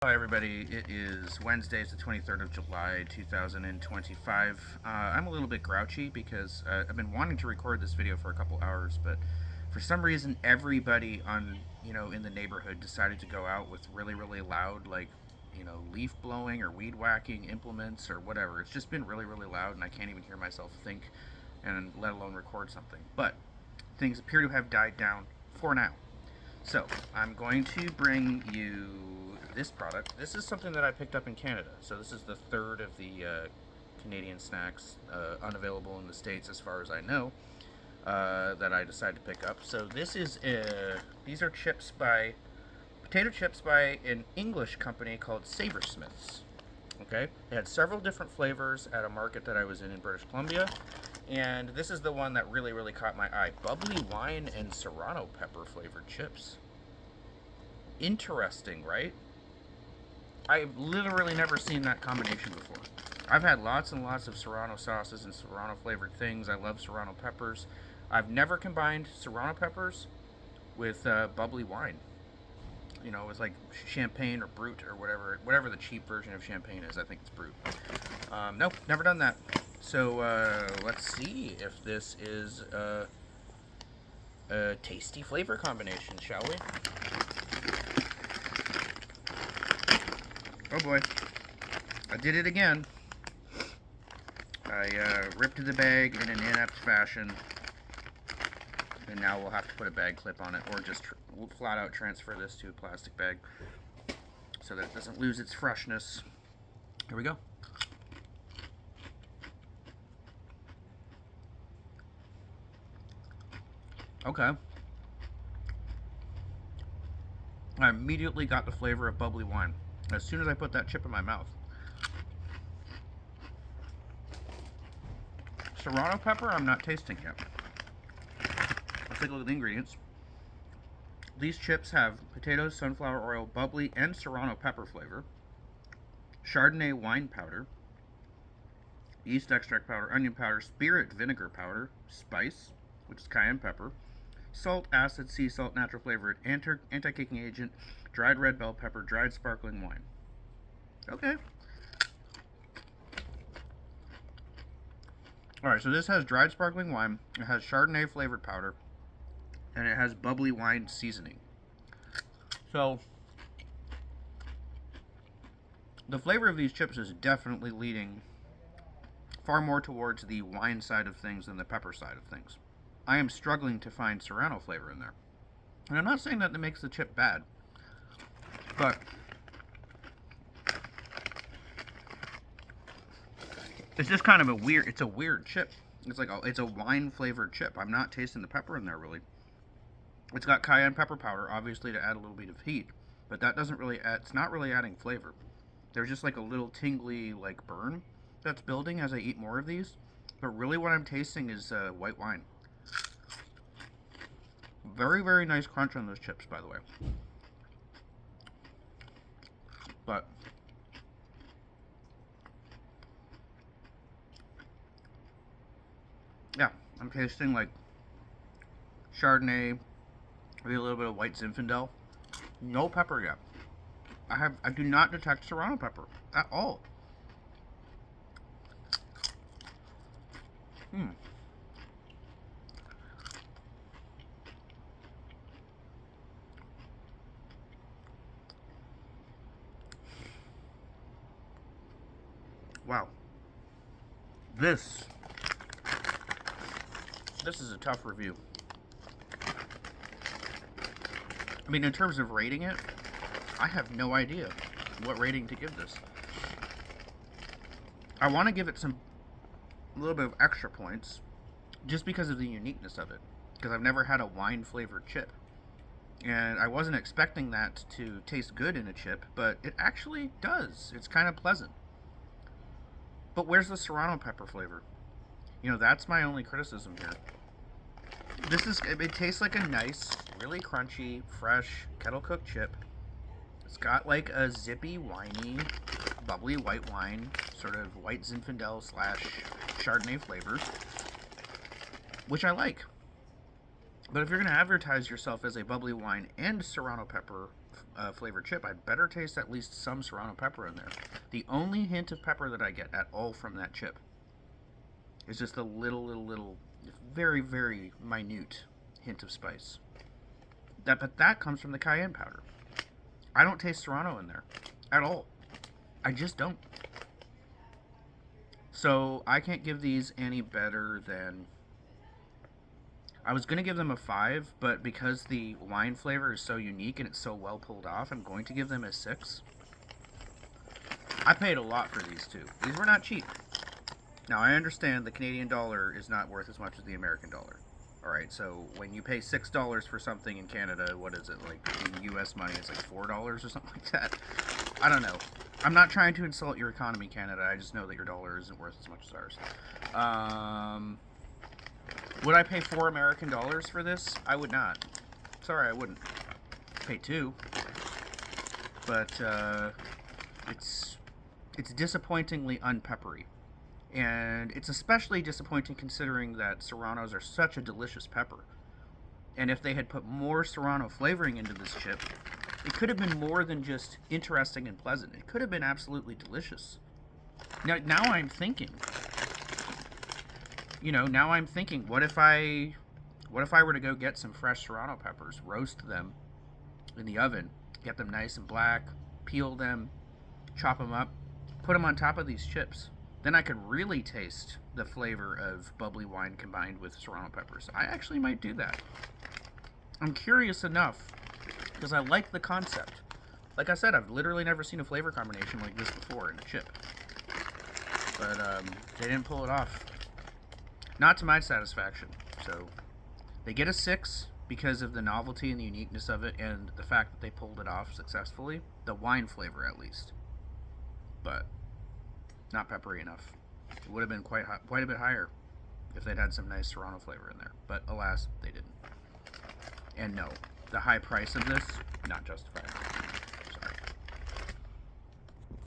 Hi everybody, it is Wednesday, it's the 23rd of July 2025. I'm a little bit grouchy because I've been wanting to record this video for a couple hours, but for some reason everybody in the neighborhood decided to go out with really loud, leaf blowing or weed whacking implements or whatever. It's just been really loud and I can't even hear myself think and let alone record something. But things appear to have died down for now. So, I'm going to bring you this product. This is something that I picked up in Canada. So this is the third of the Canadian snacks unavailable in the States as far as I know that I decided to pick up. So this is, these are potato chips by an English company called Saversmiths. Okay, they had several different flavors at a market that I was in British Columbia. And this is the one that really caught my eye. Bubbly wine and Serrano pepper flavored chips. Interesting, right? I've literally never seen that combination before. I've had lots and lots of Serrano sauces and Serrano flavored things. I love Serrano peppers. I've never combined Serrano peppers with bubbly wine. You know, it's like champagne or brut or whatever the cheap version of champagne is. I think it's brut. Nope, never done that. So let's see if this is a tasty flavor combination, shall we? Oh boy, I did it again. I ripped the bag in an inept fashion, and now we'll have to put a bag clip on it, or just flat out transfer this to a plastic bag so that it doesn't lose its freshness. Here we go. Okay. I immediately got the flavor of bubbly wine as soon as I put that chip in my mouth. Serrano pepper, I'm not tasting yet. Let's take a look at the ingredients. These chips have potatoes, sunflower oil, bubbly, and Serrano pepper flavor, Chardonnay wine powder, yeast extract powder, onion powder, spirit vinegar powder, spice, which is cayenne pepper, salt, acid, sea salt, natural flavor, anti-kicking agent, dried red bell pepper, dried sparkling wine. Okay. Alright, so this has dried sparkling wine, it has Chardonnay flavored powder, and it has bubbly wine seasoning. So, the flavor of these chips is definitely leading far more towards the wine side of things than the pepper side of things. I am struggling to find Serrano flavor in there. And I'm not saying that makes the chip bad, but it's just kind of a weird chip. It's like it's a wine flavored chip. I'm not tasting the pepper in there really. It's got cayenne pepper powder, obviously to add a little bit of heat, but that doesn't really add, it's not really adding flavor. There's just like a little tingly like burn that's building as I eat more of these. But really what I'm tasting is white wine. Very nice crunch on those chips, by the way. But yeah, I'm tasting like Chardonnay, maybe a little bit of white Zinfandel. No pepper yet. I do not detect Serrano pepper at all. Wow. This is a tough review. I mean, in terms of rating it, I have no idea what rating to give this. I want to give it a little bit of extra points just because of the uniqueness of it, because I've never had a wine flavored chip, and I wasn't expecting that to taste good in a chip, but it actually does. It's kind of pleasant. But where's the Serrano pepper flavor? You know, that's my only criticism here. It tastes like a nice, really crunchy, fresh, kettle cooked chip. It's got like a zippy, winey, bubbly white wine, sort of white Zinfandel / Chardonnay flavor, which I like. But if you're going to advertise yourself as a bubbly wine and Serrano pepper flavored chip, I better taste at least some Serrano pepper in there. The only hint of pepper that I get at all from that chip is just a little, very, very minute hint of spice. But that comes from the cayenne powder. I don't taste Serrano in there at all. I just don't. So I can't give these any better than... I was going to give them a 5, but because the wine flavor is so unique and it's so well pulled off, I'm going to give them a 6. I paid a lot for these too. These were not cheap. Now, I understand the Canadian dollar is not worth as much as the American dollar. Alright, so when you pay $6 for something in Canada, what is it, like in US money, it's like $4 or something like that? I don't know. I'm not trying to insult your economy, Canada. I just know that your dollar isn't worth as much as ours. Would I pay $4 American for this? I would not. Sorry, I wouldn't. Pay 2. But it's disappointingly unpeppery. And it's especially disappointing considering that Serranos are such a delicious pepper. And if they had put more Serrano flavoring into this chip, it could have been more than just interesting and pleasant. It could have been absolutely delicious. Now I'm thinking... now I'm thinking, what if I were to go get some fresh Serrano peppers, roast them in the oven, get them nice and black, peel them, chop them up, put them on top of these chips. Then I could really taste the flavor of bubbly wine combined with Serrano peppers. I actually might do that. I'm curious enough, because I like the concept. Like I said, I've literally never seen a flavor combination like this before in a chip. But they didn't pull it off. Not to my satisfaction. So they get a 6 because of the novelty and the uniqueness of it and the fact that they pulled it off successfully. The wine flavor, at least. But not peppery enough. It would have been quite a bit higher if they'd had some nice Serrano flavor in there. But alas, they didn't. And no, the high price of this, not justified.